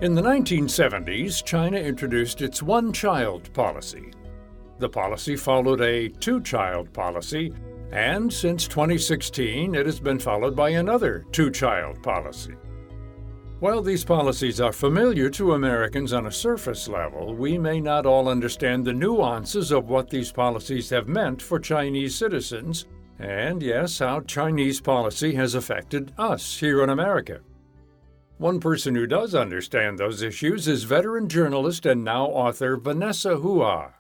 In the 1970s, China introduced its one-child policy. The policy followed a two-child policy, and since 2016, it has been followed by another two-child policy. While these policies are familiar to Americans on a surface level, we may not all understand the nuances of what these policies have meant for Chinese citizens, and yes, how Chinese policy has affected us here in America. One person who does understand those issues is veteran journalist and now author Vanessa Hua.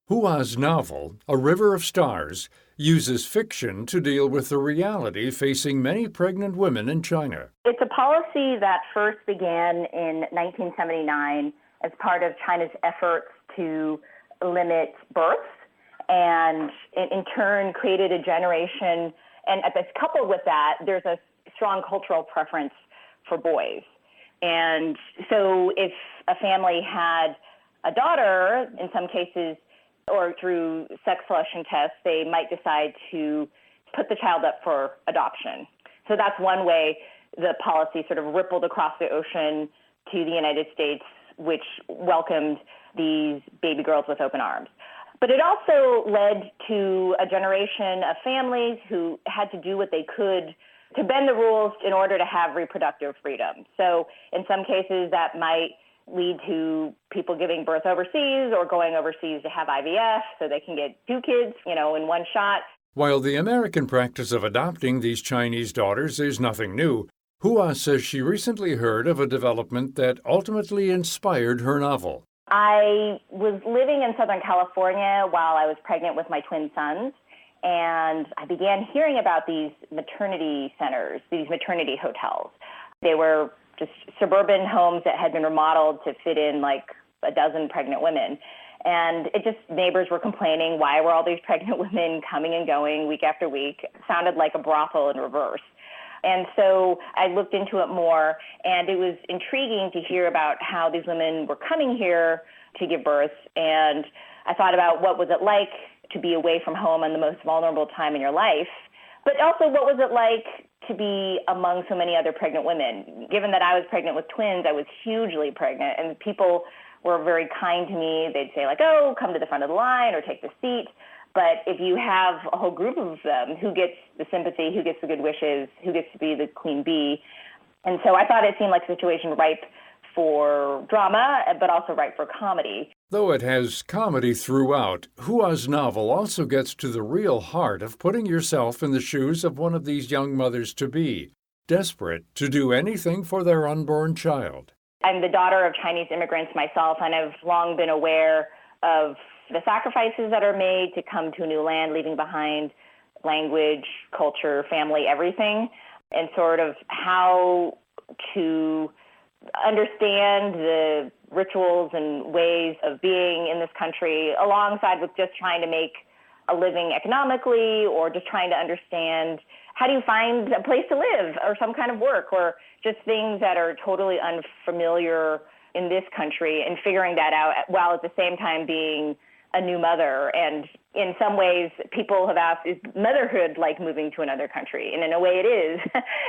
Hua's novel, A River of Stars, uses fiction to deal with the reality facing many pregnant women in China. It's a policy that first began in 1979 as part of China's efforts to limit births and in turn created a generation, and coupled with that, there's a strong cultural preference for boys. And so if a family had a daughter, in some cases, or through sex selection tests, they might decide to put the child up for adoption. So that's one way the policy sort of rippled across the ocean to the United States, which welcomed these baby girls with open arms. But it also led to a generation of families who had to do what they could to bend the rules in order to have reproductive freedom. So in some cases, that might lead to people giving birth overseas or going overseas to have IVF so they can get two kids, in one shot. While the American practice of adopting these Chinese daughters is nothing new, Hua says she recently heard of a development that ultimately inspired her novel. I was living in Southern California while I was pregnant with my twin sons, and I began hearing about these maternity centers, these maternity hotels. They were just suburban homes that had been remodeled to fit in like a dozen pregnant women. And neighbors were complaining, why were all these pregnant women coming and going week after week? It sounded like a brothel in reverse. And so I looked into it more, and it was intriguing to hear about how these women were coming here to give birth. And I thought about what was it like to be away from home on the most vulnerable time in your life, but also what was it like to be among so many other pregnant women. Given that I was pregnant with twins, I was hugely pregnant, and people were very kind to me. They'd say like, oh, come to the front of the line or take the seat. But if you have a whole group of them, who gets the sympathy, who gets the good wishes, who gets to be the queen bee? And so I thought it seemed like a situation ripe for drama, but also ripe for comedy. Though it has comedy throughout, Hua's novel also gets to the real heart of putting yourself in the shoes of one of these young mothers-to-be, desperate to do anything for their unborn child. I'm the daughter of Chinese immigrants myself, and I've long been aware of the sacrifices that are made to come to a new land, leaving behind language, culture, family, everything, and sort of how to understand the rituals and ways of being in this country alongside with just trying to make a living economically, or just trying to understand how do you find a place to live or some kind of work, or just things that are totally unfamiliar in this country, and figuring that out while at the same time being a new mother. And in some ways, people have asked, is motherhood like moving to another country? And in a way it is.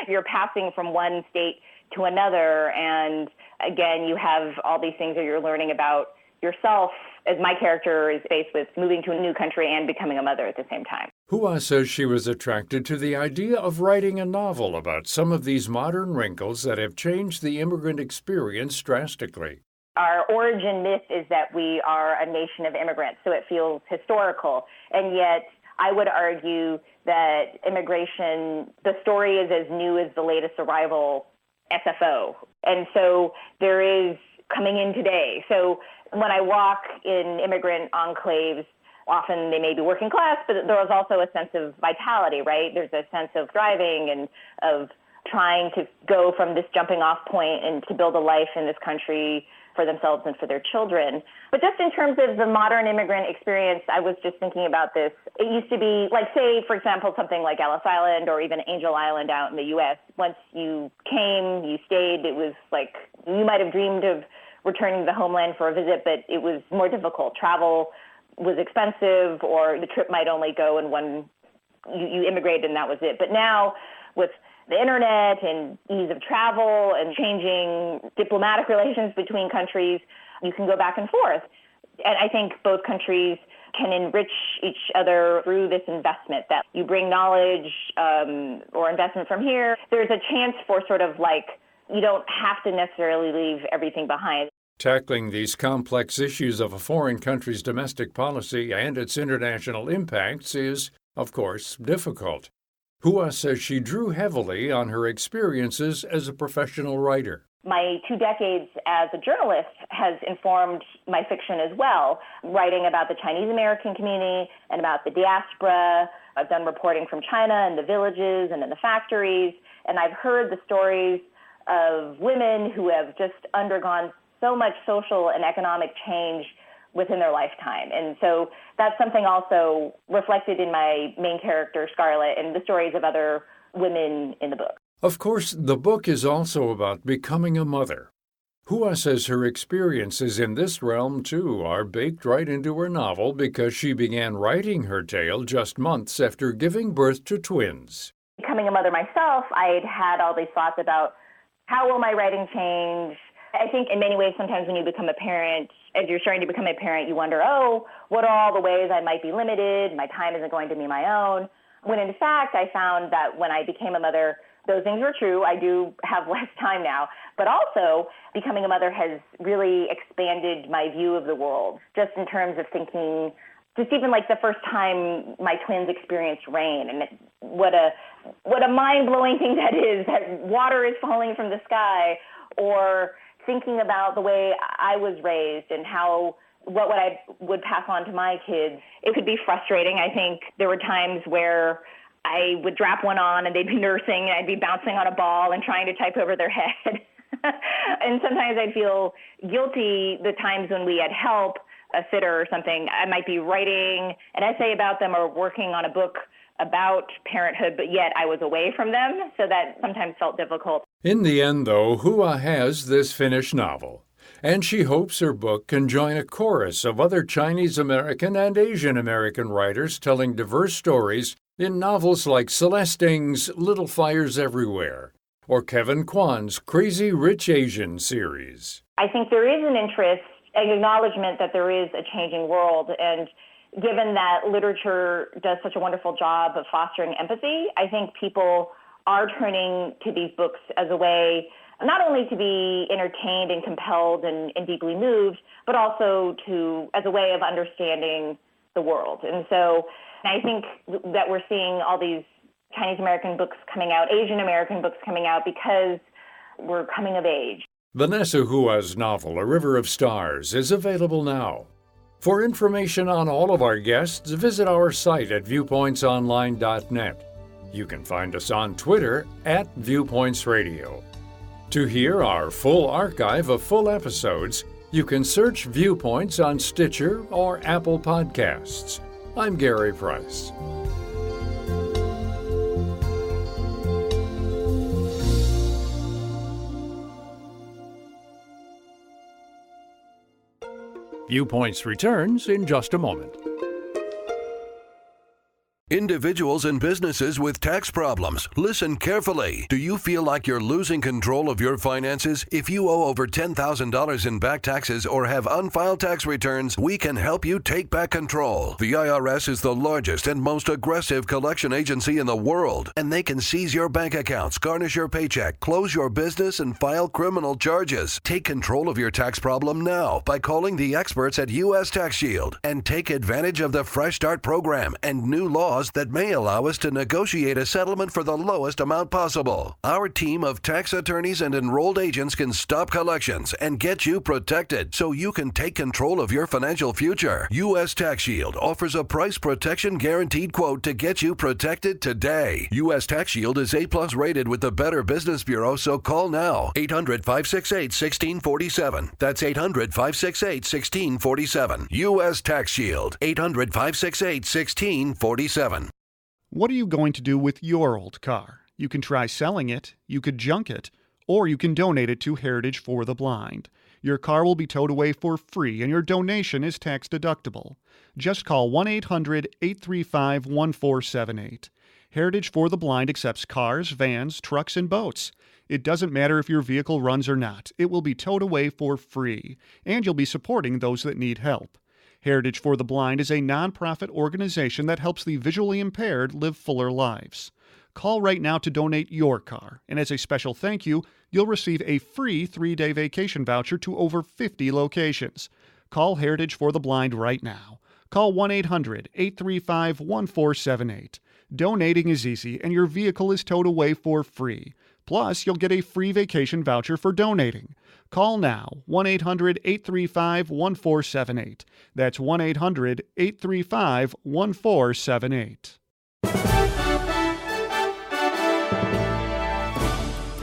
You're passing from one state to another, and again, you have all these things that you're learning about yourself, as my character is faced with moving to a new country and becoming a mother at the same time. Hua says she was attracted to the idea of writing a novel about some of these modern wrinkles that have changed the immigrant experience drastically. Our origin myth is that we are a nation of immigrants, so it feels historical. And yet, I would argue that immigration, the story is as new as the latest arrival SFO. And so there is coming in today. So when I walk in immigrant enclaves, often they may be working class, but there is also a sense of vitality, right? There's a sense of thriving and of trying to go from this jumping off point and to build a life in this country for themselves and for their children. But just in terms of the modern immigrant experience, I was just thinking about this. It used to be like, say, for example, something like Ellis Island or even Angel Island out in the U.S. Once you came, you stayed, it was like you might have dreamed of returning to the homeland for a visit, but it was more difficult. Travel was expensive, or the trip might only go in one, you immigrated and that was it. But now with the internet and ease of travel and changing diplomatic relations between countries, you can go back and forth. And I think both countries can enrich each other through this investment, that you bring knowledge or investment from here. There's a chance for sort of like, you don't have to necessarily leave everything behind. Tackling these complex issues of a foreign country's domestic policy and its international impacts is, of course, difficult. Hua says she drew heavily on her experiences as a professional writer. My 2 decades as a journalist has informed my fiction as well, writing about the Chinese American community and about the diaspora. I've done reporting from China and the villages and in the factories, and I've heard the stories of women who have just undergone so much social and economic change within their lifetime. And so that's something also reflected in my main character, Scarlett, and the stories of other women in the book. Of course, the book is also about becoming a mother. Hua says her experiences in this realm, too, are baked right into her novel because she began writing her tale just months after giving birth to twins. Becoming a mother myself, I'd had all these thoughts about how will my writing change. I think in many ways, sometimes when you become a parent, as you're starting to become a parent, you wonder, what are all the ways I might be limited? My time isn't going to be my own. When in fact, I found that when I became a mother, those things were true. I do have less time now. But also, becoming a mother has really expanded my view of the world, just in terms of thinking, just even like the first time my twins experienced rain, and what a mind-blowing thing that is, that water is falling from the sky, or thinking about the way I was raised and what I would pass on to my kids. It could be frustrating. I think there were times where I would drop one on and they'd be nursing and I'd be bouncing on a ball and trying to type over their head. And sometimes I'd feel guilty the times when we had help, a sitter or something. I might be writing an essay about them or working on a book about parenthood, but yet I was away from them, so that sometimes felt difficult. In the end, though, Hua has this finished novel, and she hopes her book can join a chorus of other Chinese American and Asian American writers telling diverse stories in novels like Celeste Ng's Little Fires Everywhere or Kevin Kwan's Crazy Rich Asian series. I think there is an interest, an acknowledgement that there is a changing world, and given that literature does such a wonderful job of fostering empathy, I think people are turning to these books as a way not only to be entertained and compelled and deeply moved, but also as a way of understanding the world. And so I think that we're seeing all these Chinese American books coming out, Asian American books coming out, because we're coming of age. Vanessa Hua's novel, A River of Stars, is available now. For information on all of our guests, visit our site at viewpointsonline.net. You can find us on Twitter at Viewpoints Radio. To hear our full archive of full episodes, you can search Viewpoints on Stitcher or Apple Podcasts. I'm Gary Price. Viewpoints returns in just a moment. Individuals and businesses with tax problems, listen carefully. Do you feel like you're losing control of your finances? If you owe over $10,000 in back taxes or have unfiled tax returns, we can help you take back control. The IRS is the largest and most aggressive collection agency in the world, and they can seize your bank accounts, garnish your paycheck, close your business, and file criminal charges. Take control of your tax problem now by calling the experts at U.S. Tax Shield and take advantage of the Fresh Start program and new laws that may allow us to negotiate a settlement for the lowest amount possible. Our team of tax attorneys and enrolled agents can stop collections and get you protected so you can take control of your financial future. U.S. Tax Shield offers a price protection guaranteed quote to get you protected today. U.S. Tax Shield is A+ rated with the Better Business Bureau, so call now. 800-568-1647. That's 800-568-1647. U.S. Tax Shield. 800-568-1647. What are you going to do with your old car? You can try selling it, you could junk it, or you can donate it to Heritage for the Blind. Your car will be towed away for free and your donation is tax deductible. Just call 1-800-835-1478. Heritage for the Blind accepts cars, vans, trucks, and boats. It doesn't matter if your vehicle runs or not. It will be towed away for free, and you'll be supporting those that need help. Heritage for the Blind is a nonprofit organization that helps the visually impaired live fuller lives. Call right now to donate your car, and as a special thank you, you'll receive a free 3-day vacation voucher to over 50 locations. Call Heritage for the Blind right now. Call 1-800-835-1478. Donating is easy, and your vehicle is towed away for free. Plus, you'll get a free vacation voucher for donating. Call now, 1-800-835-1478. That's 1-800-835-1478.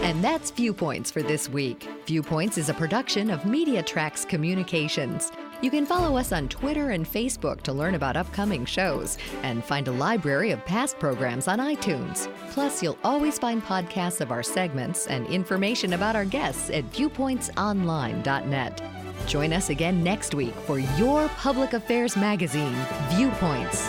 And that's Viewpoints for this week. Viewpoints is a production of Media Tracks Communications. You can follow us on Twitter and Facebook to learn about upcoming shows and find a library of past programs on iTunes. Plus, you'll always find podcasts of our segments and information about our guests at viewpointsonline.net. Join us again next week for your public affairs magazine, Viewpoints.